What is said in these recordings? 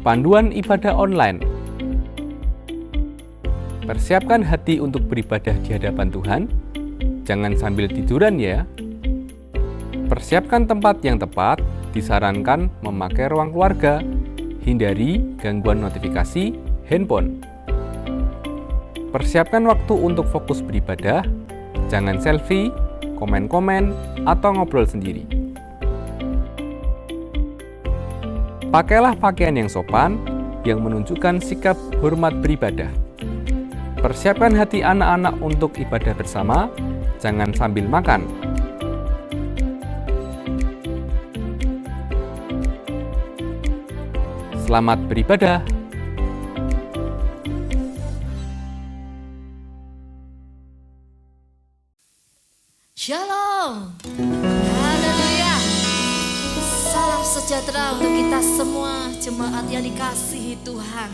Panduan ibadah online. Persiapkan hati untuk beribadah di hadapan Tuhan. Jangan sambil tiduran ya. Persiapkan tempat yang tepat. Disarankan memakai ruang keluarga. Hindari gangguan notifikasi handphone. Persiapkan waktu untuk fokus beribadah. Jangan selfie, komen-komen, atau ngobrol sendiri. Pakailah pakaian yang sopan, yang menunjukkan sikap hormat beribadah. Persiapkan hati anak-anak untuk ibadah bersama, jangan sambil makan. Selamat beribadah. Shalom. Haleluya. Salam sejahtera untuk kita semua jemaat yang dikasihi Tuhan.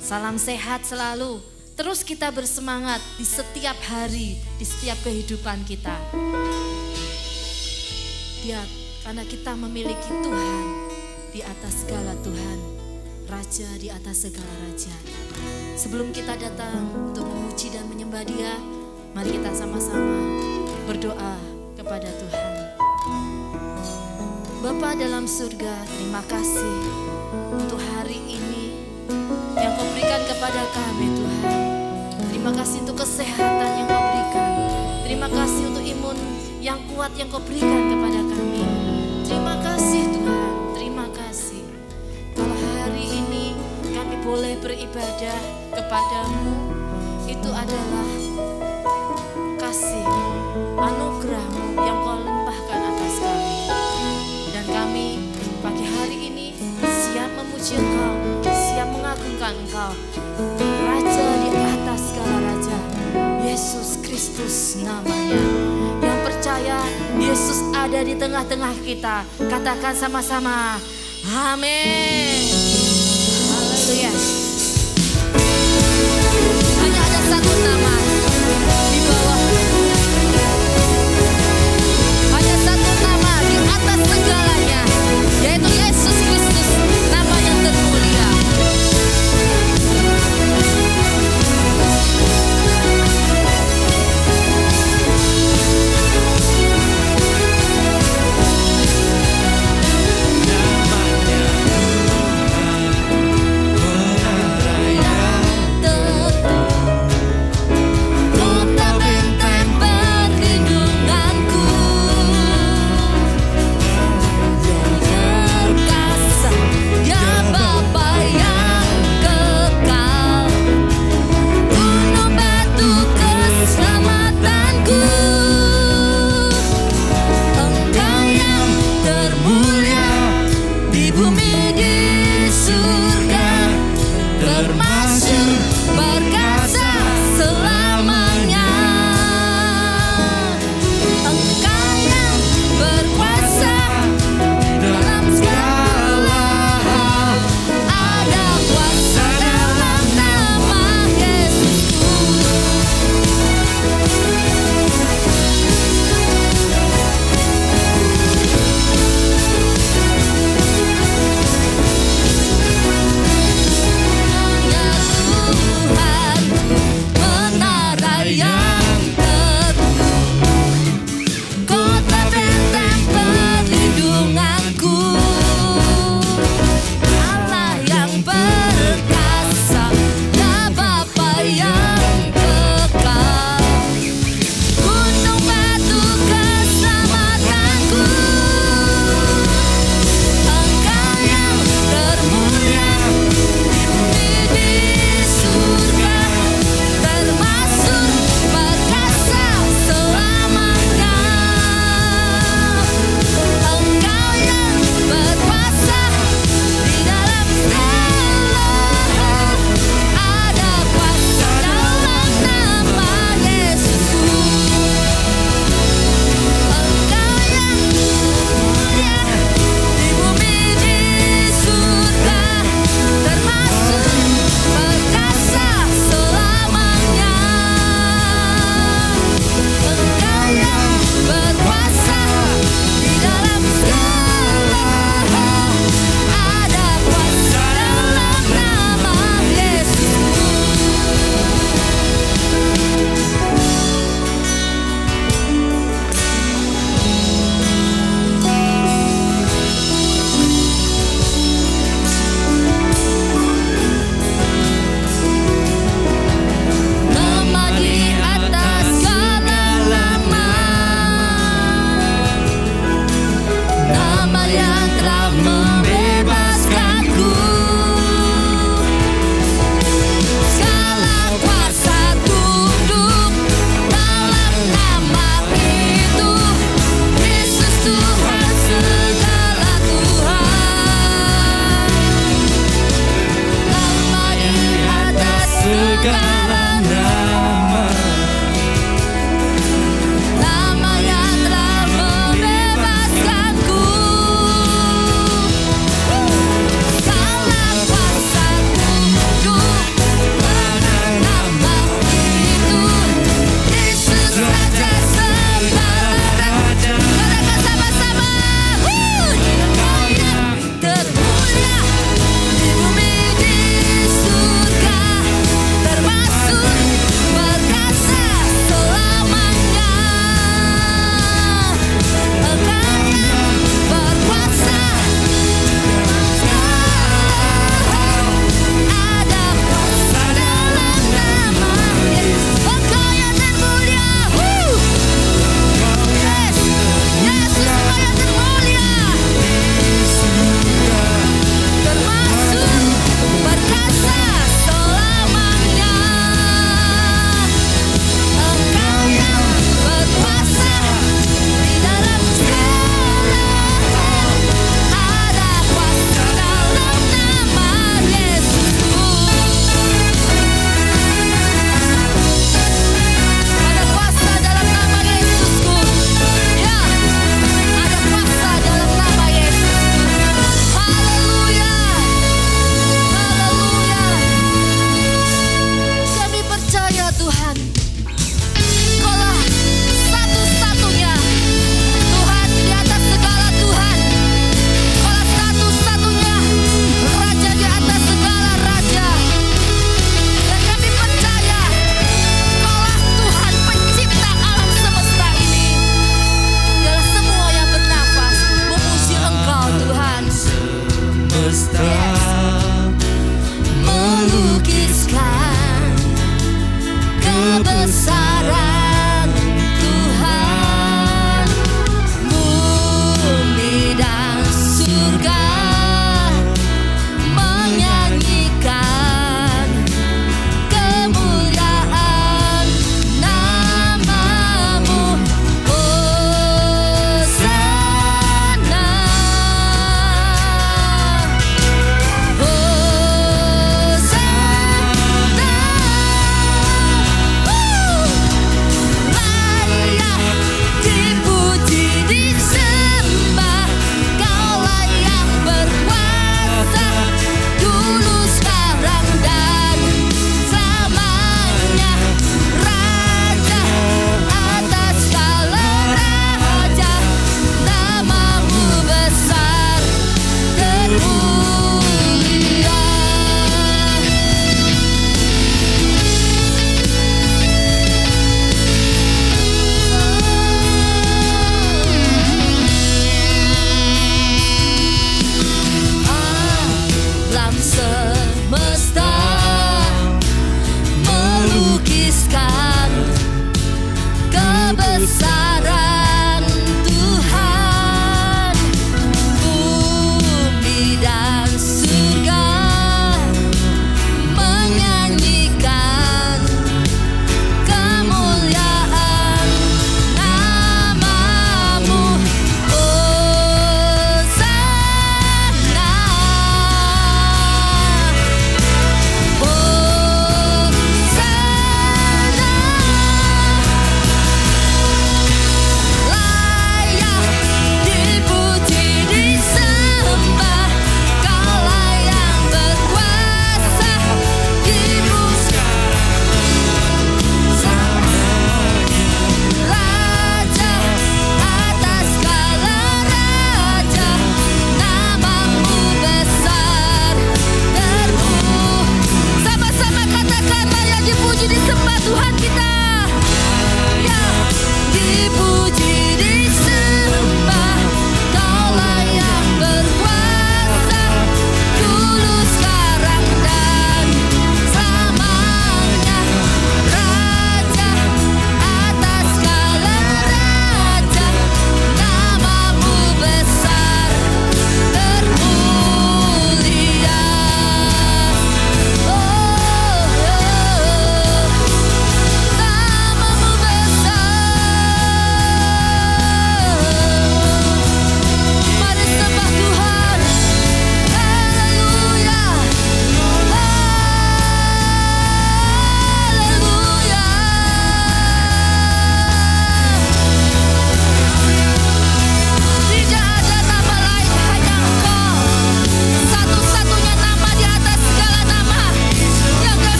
Salam sehat selalu. Terus kita bersemangat di setiap hari, di setiap kehidupan kita. Karena kita memiliki Tuhan di atas segala Tuhan, Raja di atas segala Raja. Sebelum kita datang untuk memuji dan menyembah Dia, mari kita sama-sama berdoa kepada Tuhan. Bapa dalam surga, terima kasih untuk hari ini yang Kau berikan kepada kami Tuhan. Terima kasih untuk kesehatan yang Kau berikan. Terima kasih untuk imun yang kuat yang Kau berikan kepada kami. Terima kasih Tuhan, terima kasih. Kalau hari ini kami boleh beribadah kepadamu, itu adalah kasih anugerah-Mu yang Kau limpahkan atas kami. Dan kami pagi hari ini siap memuji Engkau, siap mengagungkan Engkau, Raja di atas segala Raja, Yesus Kristus namanya. Yang percaya Yesus ada di tengah-tengah kita, katakan sama-sama, amin. Haleluya. Hanya ada satu nama di bawah, hanya satu nama di atas segalanya, yaitu Yesus Kristus, nama yang termulia. Namanya Tuhan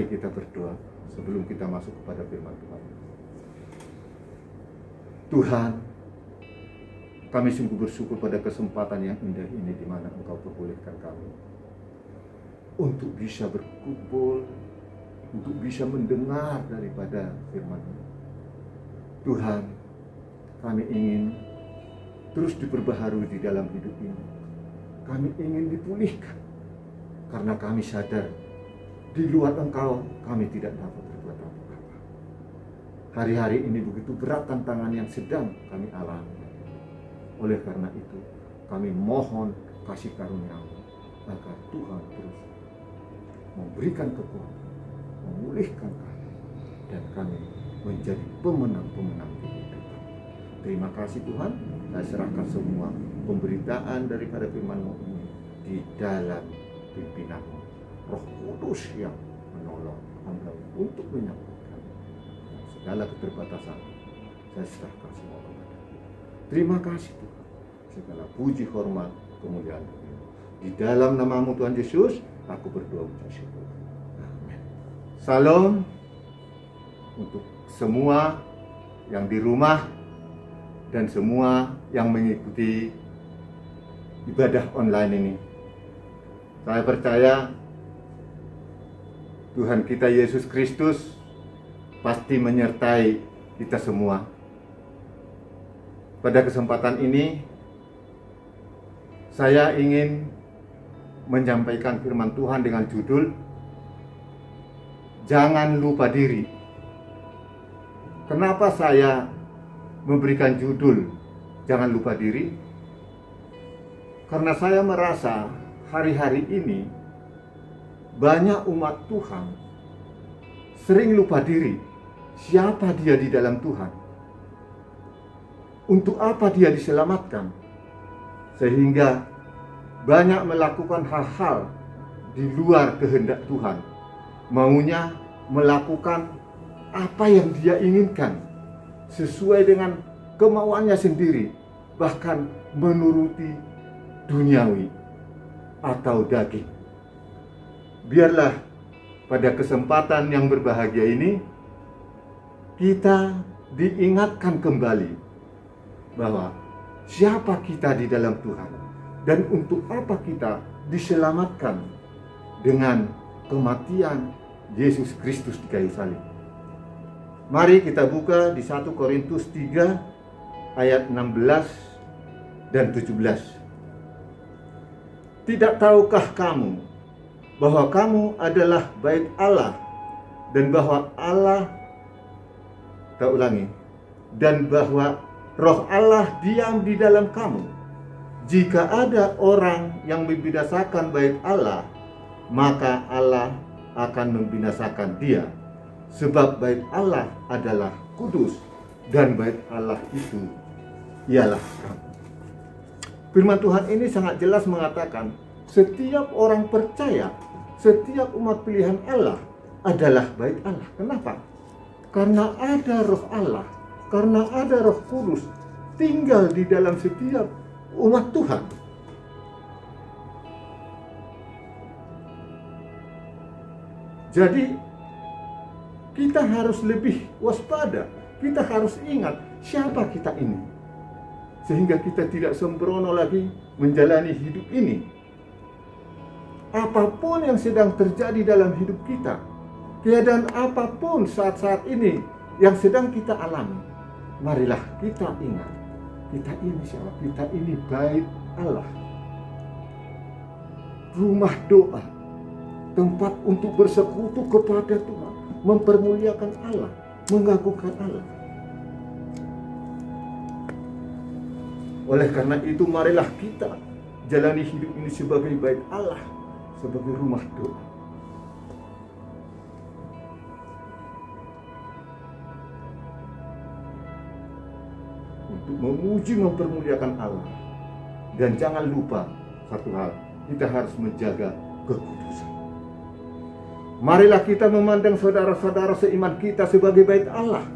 Mari kita berdoa sebelum kita masuk kepada firman Tuhan. Tuhan, kami sungguh bersyukur pada kesempatan yang indah ini di mana Engkau perbolehkan kami untuk bisa berkumpul, untuk bisa mendengar daripada firman-Mu. Tuhan, kami ingin terus diperbaharui di dalam hidup ini. Kami ingin dipulihkan karena kami sadar di luar Engkau kami tidak dapat berbuat apa-apa. Hari-hari ini begitu berat tantangan yang sedang kami alami. Oleh karena itu, kami mohon kasih karunia-Mu agar Tuhan terus memberikan kekuatan, memulihkan kami, dan kami menjadi pemenang-pemenang di kehidupan. Terima kasih Tuhan, saya serahkan semua pemberitaan daripada firman-Mu ini di dalam pimpinan-Mu. Roh Kudus yang menolong Anda untuk menyembuhkan segala keterbatasan. Saya serahkan semua kepada. Terima kasih Tuhan. Segala puji, hormat, kemuliaan. Di dalam nama-Mu Tuhan Yesus, aku berdoa ucap syukur. Amin. Salam untuk semua yang di rumah dan semua yang mengikuti ibadah online ini. Saya percaya Tuhan kita Yesus Kristus pasti menyertai kita semua. Pada kesempatan ini, saya ingin menyampaikan firman Tuhan dengan judul Jangan Lupa Diri. Kenapa saya memberikan judul Jangan Lupa Diri? Karena saya merasa hari-hari ini banyak umat Tuhan sering lupa diri. Siapa dia di dalam Tuhan? Untuk apa dia diselamatkan? Sehingga banyak melakukan hal-hal di luar kehendak Tuhan. Maunya melakukan apa yang dia inginkan sesuai dengan kemauannya sendiri, bahkan menuruti duniawi atau daging. Biarlah pada kesempatan yang berbahagia ini kita diingatkan kembali bahwa siapa kita di dalam Tuhan dan untuk apa kita diselamatkan dengan kematian Yesus Kristus di kayu salib. Mari kita buka di 1 Korintus 3 ayat 16 dan 17. Tidak tahukah kamu bahwa kamu adalah bait Allah dan bahwa Allah, kita ulangi, dan bahwa Roh Allah diam di dalam kamu. Jika ada orang yang membinasakan bait Allah, maka Allah akan membinasakan dia. Sebab bait Allah adalah kudus dan bait Allah itu ialah kamu. Firman Tuhan ini sangat jelas mengatakan setiap orang percaya, setiap umat pilihan Allah adalah bait Allah. Kenapa? Karena ada Roh Allah, karena ada Roh Kudus tinggal di dalam setiap umat Tuhan. Jadi kita harus lebih waspada, kita harus ingat siapa kita ini, sehingga kita tidak sembrono lagi menjalani hidup ini. Apapun yang sedang terjadi dalam hidup kita, keadaan apapun saat-saat ini yang sedang kita alami, marilah kita ingat, kita ini siapa? Kita ini bait Allah, rumah doa, tempat untuk bersekutu kepada Tuhan, mempermuliakan Allah, mengagungkan Allah. Oleh karena itu, marilah kita jalani hidup ini sebagai bait Allah, sebagai rumah doa. Untuk memuji, mempermuliakan Allah. Dan jangan lupa satu hal, kita harus menjaga kekudusan. Marilah kita memandang saudara-saudara seiman kita sebagai bait Allah.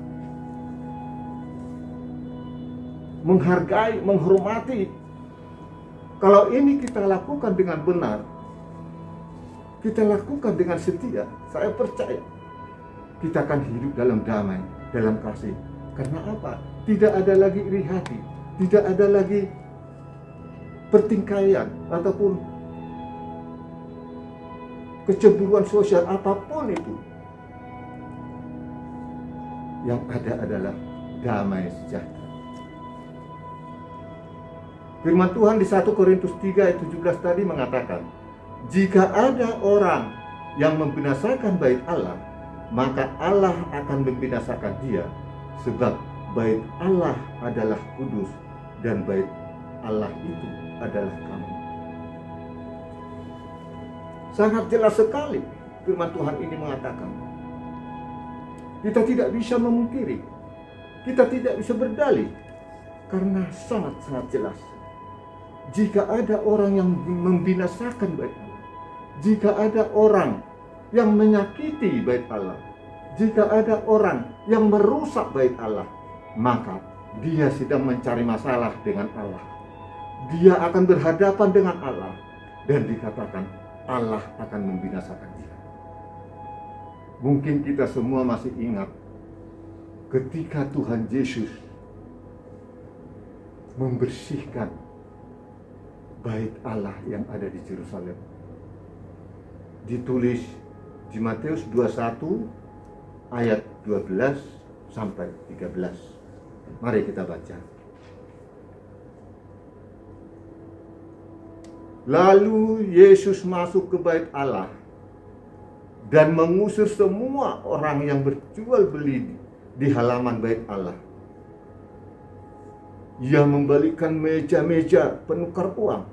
Menghargai, menghormati. Kalau ini kita lakukan dengan benar, kita lakukan dengan setia, saya percaya kita akan hidup dalam damai, dalam kasih. Karena apa? Tidak ada lagi iri hati, tidak ada lagi pertingkaian ataupun kecemburuan sosial apapun itu. Yang ada adalah damai sejahtera. Firman Tuhan di 1 Korintus 3 ayat 17 tadi mengatakan, jika ada orang yang membinasakan bait Allah, maka Allah akan membinasakan dia, sebab bait Allah adalah kudus dan bait Allah itu adalah kamu. Sangat jelas sekali firman Tuhan ini mengatakan, kita tidak bisa memungkiri, kita tidak bisa berdalih, karena sangat-sangat jelas. Jika ada orang yang membinasakan bait Allah, jika ada orang yang menyakiti bait Allah, jika ada orang yang merusak bait Allah, maka dia sedang mencari masalah dengan Allah. Dia akan berhadapan dengan Allah, dan dikatakan Allah akan membinasakan dia. Mungkin kita semua masih ingat ketika Tuhan Yesus membersihkan bait Allah yang ada di Yerusalem. Ditulis di Matius 21 ayat 12 sampai 13. Mari kita baca. Lalu Yesus masuk ke bait Allah dan mengusir semua orang yang berjual beli di halaman bait Allah. Ia membalikkan meja-meja penukar uang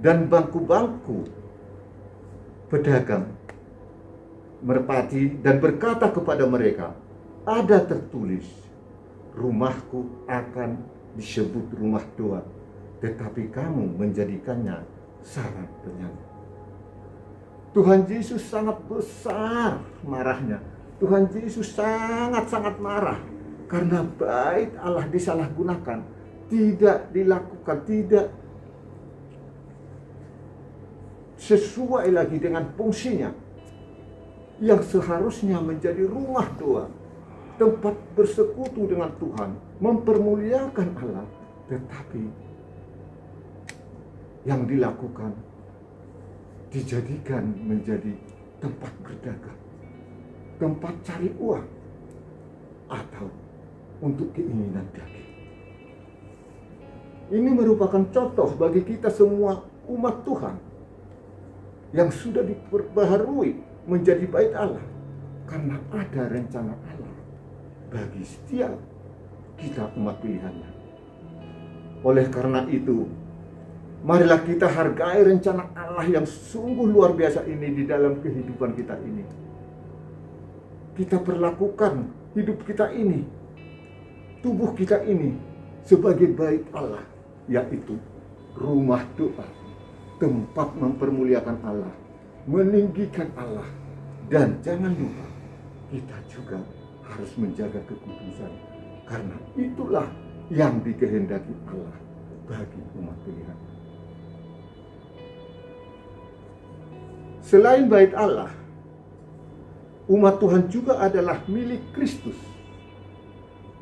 dan bangku-bangku pedagang merpati dan berkata kepada mereka, ada tertulis, rumahku akan disebut rumah doa, tetapi kamu menjadikannya sarang penyakit. Tuhan Yesus sangat besar marahnya. Tuhan Yesus sangat-sangat marah karena bait Allah disalahgunakan, tidak dilakukan, tidak sesuai lagi dengan fungsinya yang seharusnya menjadi rumah doa, tempat bersekutu dengan Tuhan, mempermuliakan Allah, tetapi yang dilakukan dijadikan menjadi tempat berdagang, tempat cari uang, atau untuk keinginan daging. Ini merupakan contoh bagi kita semua umat Tuhan yang sudah diperbaharui menjadi bait Allah, karena ada rencana Allah bagi setiap kita umat pilihannya. Oleh karena itu, marilah kita hargai rencana Allah yang sungguh luar biasa ini di dalam kehidupan kita ini. Kita perlakukan hidup kita ini, tubuh kita ini sebagai bait Allah, yaitu rumah doa, tempat mempermuliakan Allah, meninggikan Allah. Dan jangan lupa, kita juga harus menjaga kekudusan, karena itulah yang dikehendaki Allah bagi umat pilihan. Selain bait Allah, umat Tuhan juga adalah milik Kristus,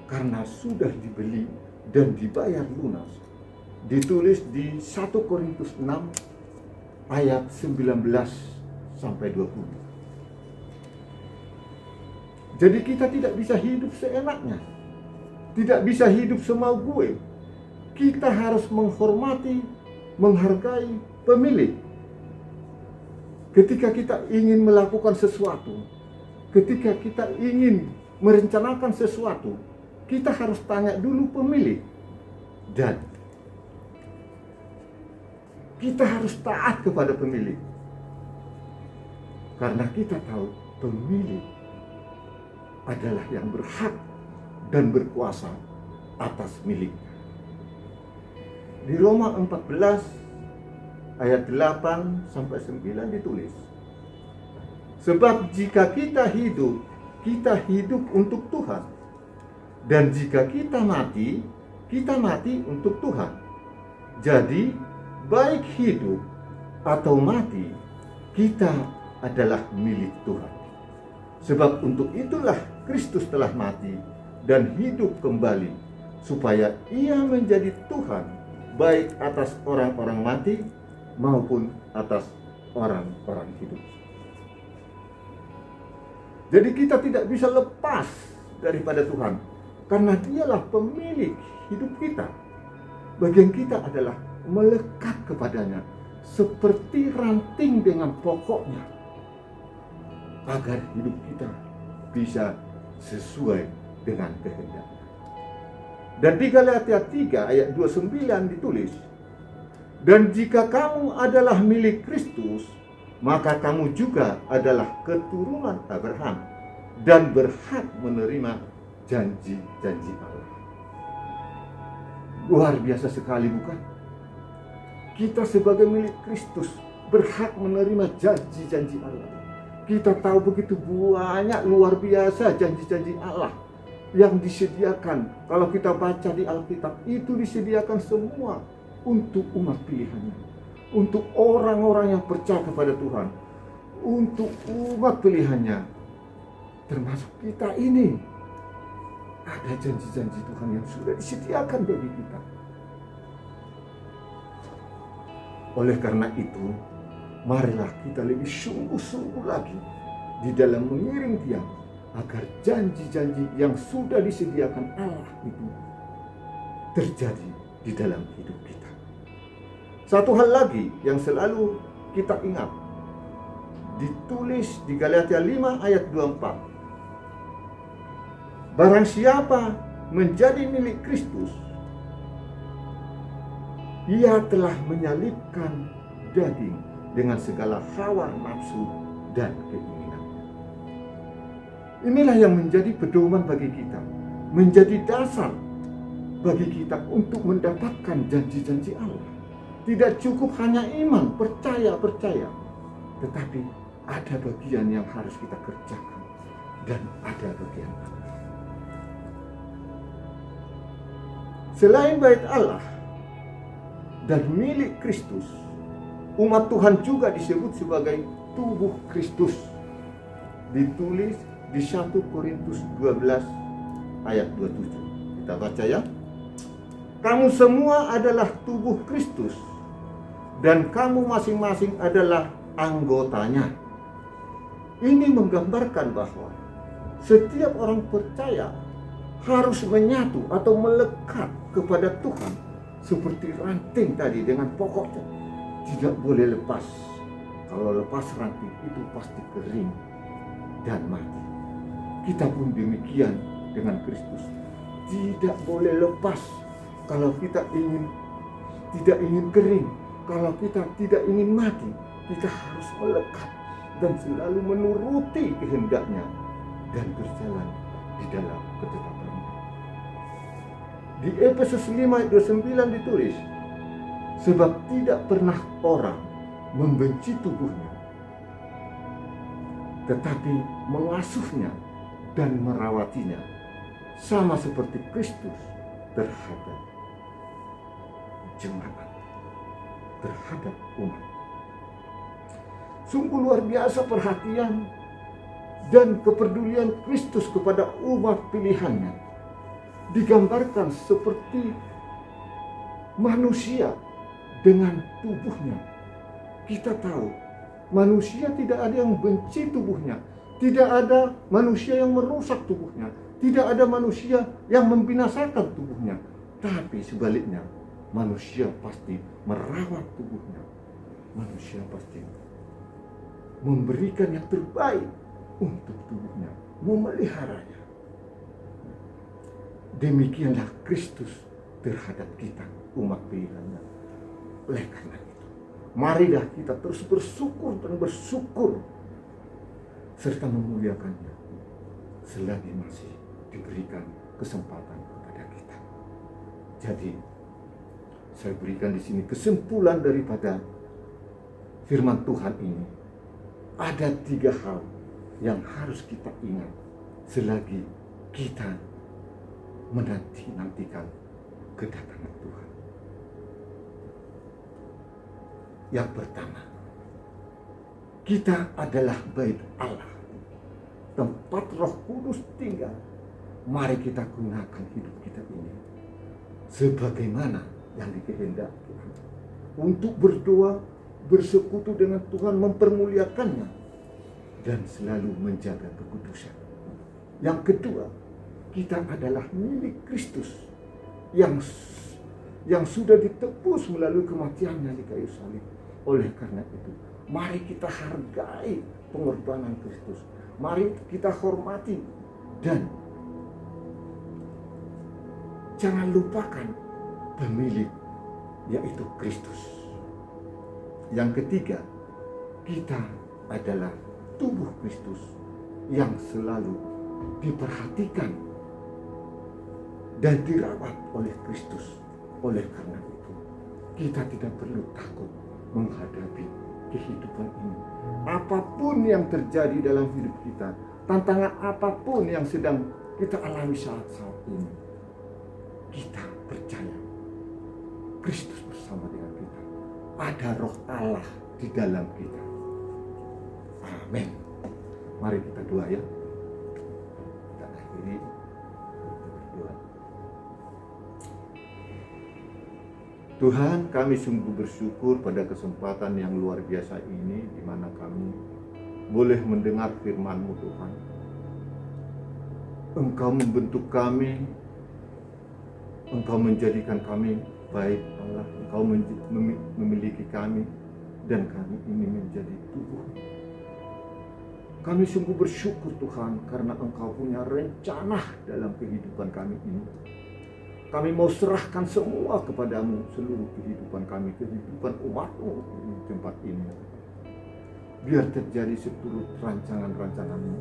karena sudah dibeli dan dibayar lunas. Ditulis di 1 Korintus 6 ayat 19 sampai 20. Jadi kita tidak bisa hidup seenaknya, tidak bisa hidup semau gue. Kita harus menghormati, menghargai pemilik. Ketika kita ingin melakukan sesuatu, ketika kita ingin merencanakan sesuatu, kita harus tanya dulu pemilik. Dan kita harus taat kepada pemilik, karena kita tahu pemilik adalah yang berhak dan berkuasa atas miliknya. Di Roma 14 ayat 8 sampai 9 ditulis, sebab jika kita hidup untuk Tuhan, dan jika kita mati untuk Tuhan. Jadi baik hidup atau mati, kita adalah milik Tuhan. Sebab untuk itulah Kristus telah mati dan hidup kembali, supaya Ia menjadi Tuhan baik atas orang-orang mati maupun atas orang-orang hidup. Jadi kita tidak bisa lepas daripada Tuhan, karena Dialah pemilik hidup kita. Bagian kita adalah melekat kepadanya seperti ranting dengan pokoknya, agar hidup kita bisa sesuai dengan kehendaknya. Dan di Galatia 3 ayat 29 ditulis, dan jika kamu adalah milik Kristus, maka kamu juga adalah keturunan Abraham dan berhak menerima janji-janji Allah. Luar biasa sekali, bukan? Kita sebagai milik Kristus berhak menerima janji-janji Allah. Kita tahu begitu banyak luar biasa janji-janji Allah yang disediakan. Kalau kita baca di Alkitab, itu disediakan semua untuk umat pilihannya, untuk orang-orang yang percaya kepada Tuhan, untuk umat pilihannya, termasuk kita ini. Ada janji-janji Tuhan yang sudah disediakan bagi kita. Oleh karena itu, marilah kita lebih sungguh-sungguh lagi di dalam mengiring Dia, agar janji-janji yang sudah disediakan Allah itu terjadi di dalam hidup kita. Satu hal lagi yang selalu kita ingat, ditulis di Galatia 5 ayat 24. Barang siapa menjadi milik Kristus, Ia telah menyalibkan daging dengan segala hawa nafsu dan keinginannya. Inilah yang menjadi pedoman bagi kita, menjadi dasar bagi kita untuk mendapatkan janji-janji Allah. Tidak cukup hanya iman, percaya, tetapi ada bagian yang harus kita kerjakan dan ada bagian Allah. Selain bait Allah dan milik Kristus, umat Tuhan juga disebut sebagai tubuh Kristus. Ditulis di 1 Korintus 12 ayat 27. Kita baca ya. Kamu semua adalah tubuh Kristus, dan kamu masing-masing adalah anggotanya. Ini menggambarkan bahwa setiap orang percaya harus menyatu atau melekat kepada Tuhan seperti ranting tadi dengan pokoknya. Tidak boleh lepas. Kalau lepas ranting itu pasti kering dan mati. Kita pun demikian dengan Kristus. Tidak boleh lepas. Kalau kita tidak ingin kering, kalau kita tidak ingin mati, kita harus melekat dan selalu menuruti kehendaknya dan berjalan di dalam ketetapannya. Di Efesus 5 ayat 29 ditulis, sebab tidak pernah orang membenci tubuhnya, tetapi mengasuhnya dan merawatinya, sama seperti Kristus terhadap jemaat, terhadap umat. Sungguh luar biasa perhatian dan kepedulian Kristus kepada umat pilihannya. Digambarkan seperti manusia dengan tubuhnya. Kita tahu manusia tidak ada yang benci tubuhnya, tidak ada manusia yang merusak tubuhnya, tidak ada manusia yang membinasakan tubuhnya. Tapi sebaliknya, manusia pasti merawat tubuhnya. Manusia pasti memberikan yang terbaik untuk tubuhnya, memeliharanya. Demikianlah Kristus terhadap kita, umat pilihannya. Oleh karena itu, marilah kita terus bersyukur dan bersyukur serta memuliakannya selagi masih diberikan kesempatan kepada kita. Jadi, saya berikan di sini kesimpulan daripada firman Tuhan ini. Ada 3 hal yang harus kita ingat selagi kita menantikan kedatangan Tuhan. Yang pertama, Kita adalah bait Allah, tempat Roh Kudus tinggal. Mari kita gunakan hidup kita ini sebagaimana yang dikehendaki untuk berdoa, bersekutu dengan Tuhan, mempermuliakannya, dan selalu menjaga kekudusan. Yang kedua, kita adalah milik Kristus yang sudah ditebus melalui kematiannya di kayu salib. Oleh karena itu, mari kita hargai pengorbanan Kristus. Mari kita hormati dan jangan lupakan pemilik, yaitu Kristus. Yang ketiga, kita adalah tubuh Kristus yang selalu diperhatikan dan dirawat oleh Kristus. Oleh karena itu, kita tidak perlu takut menghadapi kehidupan ini. Apapun yang terjadi dalam hidup kita, tantangan apapun yang sedang kita alami saat-saat ini, kita percaya Kristus bersama dengan kita. Ada Roh Allah di dalam kita. Amin. Mari kita doa ya. Kita akhiri, kita berdoa. Tuhan, kami sungguh bersyukur pada kesempatan yang luar biasa ini, di mana kami boleh mendengar firman-Mu, Tuhan. Engkau membentuk kami, Engkau menjadikan kami baik, Allah. Engkau memiliki kami, dan kami ini menjadi tubuh. Kami sungguh bersyukur, Tuhan, karena Engkau punya rencana dalam kehidupan kami ini. Kami mau serahkan semua kepadamu, seluruh kehidupan kami, kehidupan umat-Mu di tempat ini. Biar terjadi seturut rancangan-rancangan-Mu.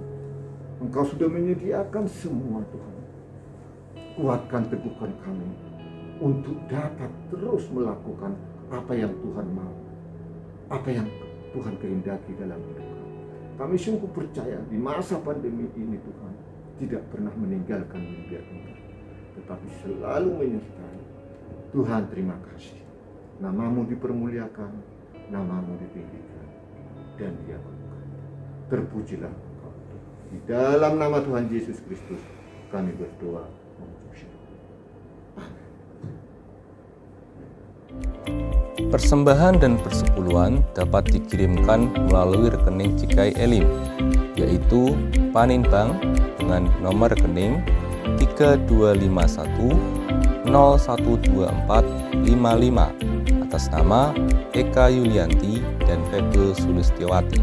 Engkau sudah menyediakan semua, Tuhan. Kuatkan, teguhkan kami untuk dapat terus melakukan apa yang Tuhan mau, apa yang Tuhan kehendaki dalam hidup kami. Kami sungguh percaya di masa pandemi ini, Tuhan tidak pernah meninggalkan membiarkan, tetapi selalu menyertai. Tuhan, terima kasih. Nama-Mu dipermuliakan, Nama-Mu ditinggikan, dan diagungkan. Terpujilah Engkau. Di dalam nama Tuhan Yesus Kristus kami berdoa. Persembahan dan persepuluhan dapat dikirimkan melalui rekening Cikai Elim, yaitu Paninbank dengan nomor rekening 3251 012455 atas nama Eka Yulianti dan Febe Sulistiawati.